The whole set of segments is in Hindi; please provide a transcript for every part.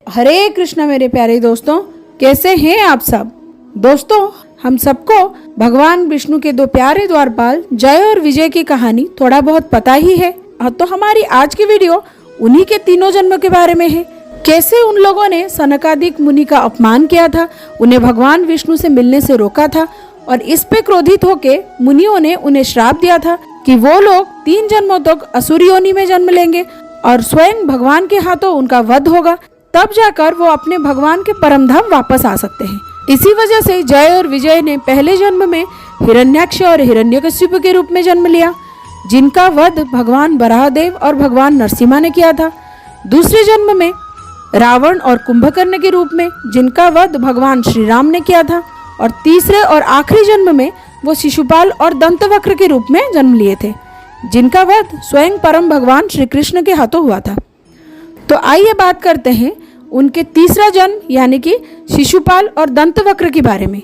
हरे कृष्णा मेरे प्यारे दोस्तों, कैसे हैं आप सब। दोस्तों, हम सबको भगवान विष्णु के दो प्यारे द्वारपाल जय और विजय की कहानी थोड़ा बहुत पता ही है। तो हमारी आज की वीडियो उन्हीं के तीनों जन्मों के बारे में है। कैसे उन लोगों ने सनकादिक मुनि का अपमान किया था, उन्हें भगवान विष्णु से मिलने से रोका था और इस पे क्रोधित होके मुनियों ने उन्हें श्राप दिया था कि वो लोग 3 जन्मों तक असुर योनि में जन्म लेंगे और स्वयं भगवान के हाथों उनका वध होगा, तब जाकर वो अपने भगवान के परम धाम वापस आ सकते हैं। इसी वजह से जय और विजय ने पहले जन्म में हिरण्याक्ष और हिरण्यकशिपु के रूप में जन्म लिया, जिनका वध भगवान बराहदेव और भगवान नरसिम्हा ने किया था। दूसरे जन्म में रावण और कुंभकर्ण के रूप में, जिनका वध भगवान श्री राम ने किया था। और तीसरे और आखिरी जन्म में वो शिशुपाल और दंतवक्र के रूप में जन्म लिए थे, जिनका वध स्वयं परम भगवान श्री कृष्ण के हाथों हुआ था। तो आइए बात करते हैं उनके तीसरा जन्म यानी कि शिशुपाल और दंतवक्र के बारे में।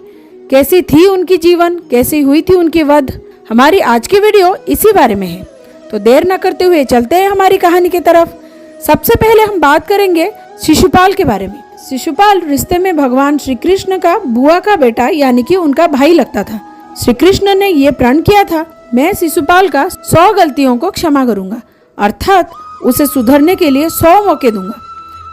कैसी थी उनकी जीवन, कैसी हुई थी उनकी वध, हमारी आज की वीडियो इसी बारे में है। तो देर न करते हुए चलते हैं हमारी कहानी की तरफ। सबसे पहले हम बात करेंगे शिशुपाल के बारे में। शिशुपाल रिश्ते में भगवान श्री कृष्ण का बुआ का बेटा यानी कि उनका भाई लगता था। श्री कृष्ण ने ये प्रण किया था, मैं शिशुपाल का 100 गलतियों को क्षमा करूंगा, अर्थात उसे सुधरने के लिए 100 मौके दूंगा।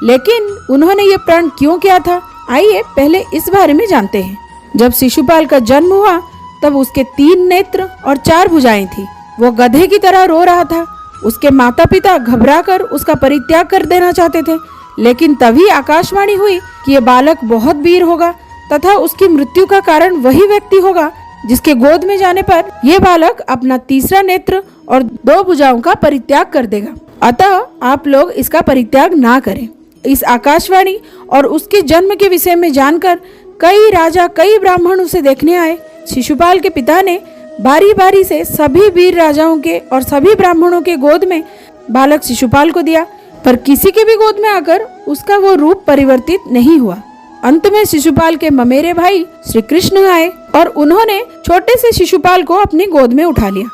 लेकिन उन्होंने ये प्रण क्यों किया था, आइए पहले इस बारे में जानते हैं। जब शिशुपाल का जन्म हुआ तब उसके 3 नेत्र और 4 भुजाएं थी। वो गधे की तरह रो रहा था। उसके माता पिता घबराकर उसका परित्याग कर देना चाहते थे, लेकिन तभी आकाशवाणी हुई कि ये बालक बहुत वीर होगा तथा उसकी मृत्यु का कारण वही व्यक्ति होगा जिसके गोद में जाने पर यह बालक अपना तीसरा नेत्र और 2 भुजाओं का परित्याग कर देगा। अतः आप लोग इसका परित्याग ना करें। इस आकाशवाणी और उसके जन्म के विषय में जानकर कई राजा कई ब्राह्मण उसे देखने आए। शिशुपाल के पिता ने बारी बारी से सभी वीर राजाओं के और सभी ब्राह्मणों के गोद में बालक शिशुपाल को दिया, पर किसी के भी गोद में आकर उसका वो रूप परिवर्तित नहीं हुआ। अंत में शिशुपाल के ममेरे भाई श्री कृष्ण आए और उन्होंने छोटे से शिशुपाल को अपनी गोद में उठा लिया।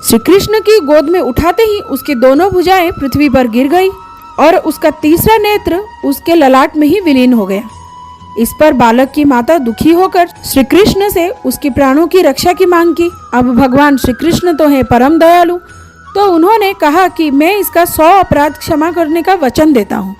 श्री कृष्ण की गोद में उठाते ही उसकी दोनों भुजाएं पृथ्वी पर गिर गई और उसका तीसरा नेत्र उसके ललाट में ही विलीन हो गया। इस पर बालक की माता दुखी होकर श्री कृष्ण से उसकी प्राणों की रक्षा की मांग की। अब भगवान श्री कृष्ण तो है परम दयालु, तो उन्होंने कहा कि मैं इसका 100 अपराध क्षमा करने का वचन देता हूँ।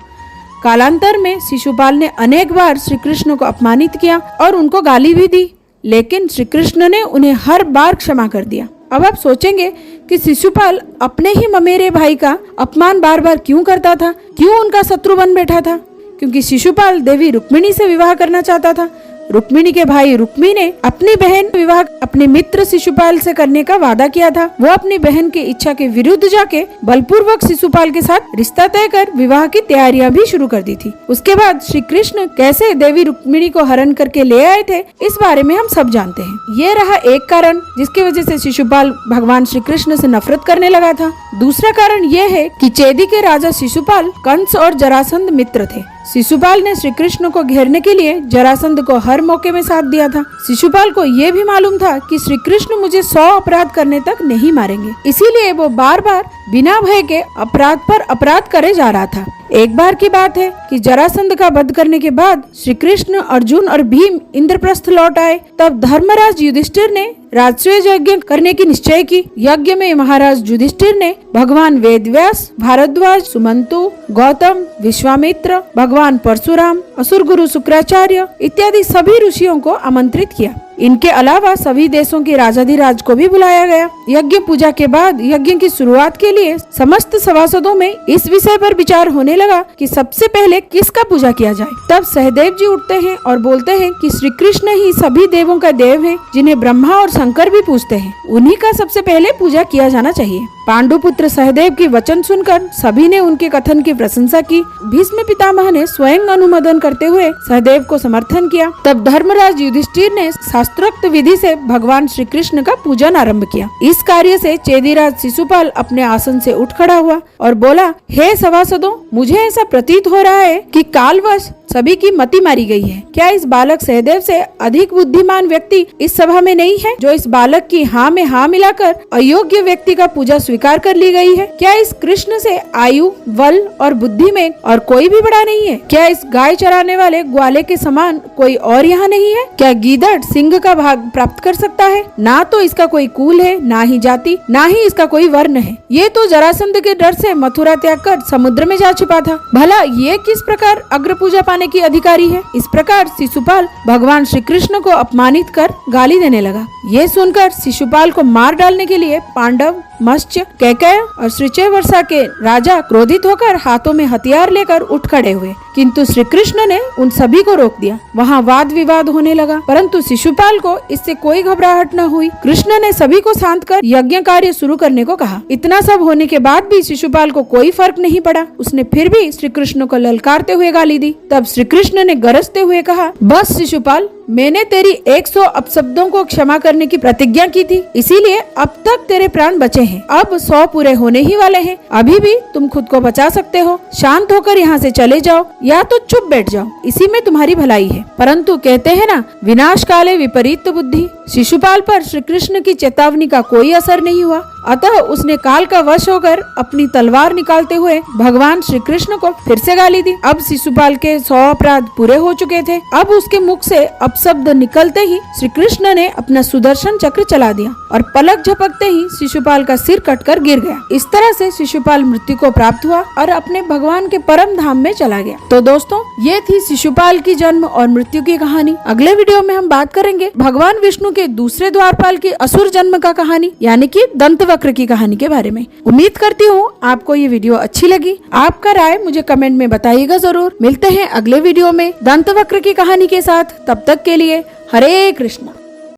कालांतर में शिशुपाल ने अनेक बार श्री कृष्ण को अपमानित किया और उनको गाली भी दी, लेकिन श्री कृष्ण ने उन्हें हर बार क्षमा कर दिया। अब आप सोचेंगे कि शिशुपाल अपने ही ममेरे भाई का अपमान बार बार क्यों करता था, क्यों उनका शत्रु बन बैठा था। क्योंकि शिशुपाल देवी रुक्मिणी से विवाह करना चाहता था। रुक्मिणी के भाई रुक्मी ने अपनी बहन विवाह अपने मित्र शिशुपाल से करने का वादा किया था। वो अपनी बहन की इच्छा के विरुद्ध जाके बलपूर्वक शिशुपाल के साथ रिश्ता तय कर विवाह की तैयारियां भी शुरू कर दी थी। उसके बाद श्री कृष्ण कैसे देवी रुक्मिणी को हरण करके ले आए थे, इस बारे में हम सब जानते हैं। ये रहा एक कारण जिसकी वजह से शिशुपाल भगवान श्री कृष्ण से नफरत करने लगा था। दूसरा कारण ये है कि चेदी के राजा शिशुपाल कंस और जरासंध मित्र थे। शिशुपाल ने श्री कृष्ण को घेरने के लिए जरासंध को हर मौके में साथ दिया था। शिशुपाल को यह भी मालूम था कि श्री कृष्ण मुझे 100 अपराध करने तक नहीं मारेंगे, इसीलिए वो बार बार बिना भय के अपराध पर अपराध करे जा रहा था। एक बार की बात है कि जरासंध का वध करने के बाद श्री कृष्ण, अर्जुन और भीम इंद्रप्रस्थ लौट आए। तब धर्मराज युधिष्ठिर ने राजसूय यज्ञ करने की निश्चय की। यज्ञ में महाराज युधिष्ठिर ने भगवान वेदव्यास, भारद्वाज, सुमंतु, गौतम, विश्वामित्र, भगवान परशुराम, असुर गुरु शुक्राचार्य इत्यादि सभी ऋषियों को आमंत्रित किया। इनके अलावा सभी देशों के राजाधिराज को भी बुलाया गया। यज्ञ पूजा के बाद यज्ञ की शुरुआत के लिए समस्त सभासदों में इस विषय पर विचार होने लगा कि सबसे पहले किसका पूजा किया जाए। तब सहदेव जी उठते हैं और बोलते हैं कि श्री कृष्ण ही सभी देवों का देव है, जिन्हें ब्रह्मा और शंकर भी पूजते हैं, उन्हीं का सबसे पहले पूजा किया जाना चाहिए। पांडुपुत्र सहदेव की वचन सुनकर सभी ने उनके कथन की प्रशंसा की। भीष्म पितामह ने स्वयं अनुमोदन करते हुए सहदेव को समर्थन किया। तब धर्मराज युधिष्ठिर ने शास्त्रोक्त विधि से भगवान श्री कृष्ण का पूजन आरंभ किया। इस कार्य से चेदीराज शिशुपाल अपने आसन से उठ खड़ा हुआ और बोला, हे सभासदों, मुझे ऐसा प्रतीत हो रहा है कि कालवश सभी की मति मारी गई है। क्या इस बालक सहदेव से अधिक बुद्धिमान व्यक्ति इस सभा में नहीं है, जो इस बालक की हाँ में हाँ मिलाकर अयोग्य व्यक्ति का पूजा स्वीकार कर ली गई है? क्या इस कृष्ण से आयु, बल और बुद्धि में और कोई भी बड़ा नहीं है? क्या इस गाय चराने वाले ग्वाले के समान कोई और यहाँ नहीं है? क्या गीदड़ सिंह का भाग प्राप्त कर सकता है? ना तो इसका कोई कुल है, ना ही जाति, ना ही इसका कोई वर्ण है। ये तो जरासंध के डर से मथुरा त्याग कर समुद्र में जा छिपा था। भला ये किस प्रकार अग्र पूजा पाने की अधिकारी है? इस प्रकार शिशुपाल भगवान श्री कृष्ण को अपमानित कर गाली देने लगा। ये सुनकर शिशुपाल को मार डालने के लिए पांडव, मत्स्य, कैकेय और श्रीचवर्षा के राजा क्रोधित होकर हाथों में हथियार लेकर उठ खड़े हुए, किंतु श्री कृष्ण ने उन सभी को रोक दिया। वहाँ वाद विवाद होने लगा, परंतु शिशुपाल को इससे कोई घबराहट न हुई। कृष्ण ने सभी को शांत कर यज्ञ कार्य शुरू करने को कहा। इतना सब होने के बाद भी शिशुपाल को कोई फर्क नहीं पड़ा। उसने फिर भी श्री कृष्ण को ललकारते हुए गाली दी। तब श्री कृष्ण ने गरजते हुए कहा, बस शिशुपाल, मैंने तेरी 100 अपशब्दों को क्षमा करने की प्रतिज्ञा की थी, इसीलिए अब तक तेरे प्राण बचे हैं। अब 100 पूरे होने ही वाले हैं। अभी भी तुम खुद को बचा सकते हो। शांत होकर यहाँ से चले जाओ या तो चुप बैठ जाओ, इसी में तुम्हारी भलाई है। परंतु कहते हैं ना, विनाश काले विपरीत बुद्धि। शिशुपाल पर श्री कृष्ण की चेतावनी का कोई असर नहीं हुआ, अतः उसने काल का वश होकर अपनी तलवार निकालते हुए भगवान श्री कृष्ण को फिर से गाली दी। अब शिशुपाल के 100 अपराध पूरे हो चुके थे। अब उसके मुख से अपशब्द निकलते ही श्री कृष्ण ने अपना सुदर्शन चक्र चला दिया और पलक झपकते ही शिशुपाल का सिर कटकर गिर गया। इस तरह से शिशुपाल मृत्यु को प्राप्त हुआ और अपने भगवान के परम धाम में चला गया। तो दोस्तों, ये थी शिशुपाल की जन्म और मृत्यु की कहानी। अगले वीडियो में हम बात करेंगे भगवान विष्णु के दूसरे द्वारपाल की असुर जन्म का कहानी, यानी कि दंतवक्र की कहानी के बारे में। उम्मीद करती हूँ आपको ये वीडियो अच्छी लगी। आपका राय मुझे कमेंट में बताइएगा जरूर। मिलते हैं अगले वीडियो में दंतवक्र की कहानी के साथ। तब तक के लिए हरे कृष्णा।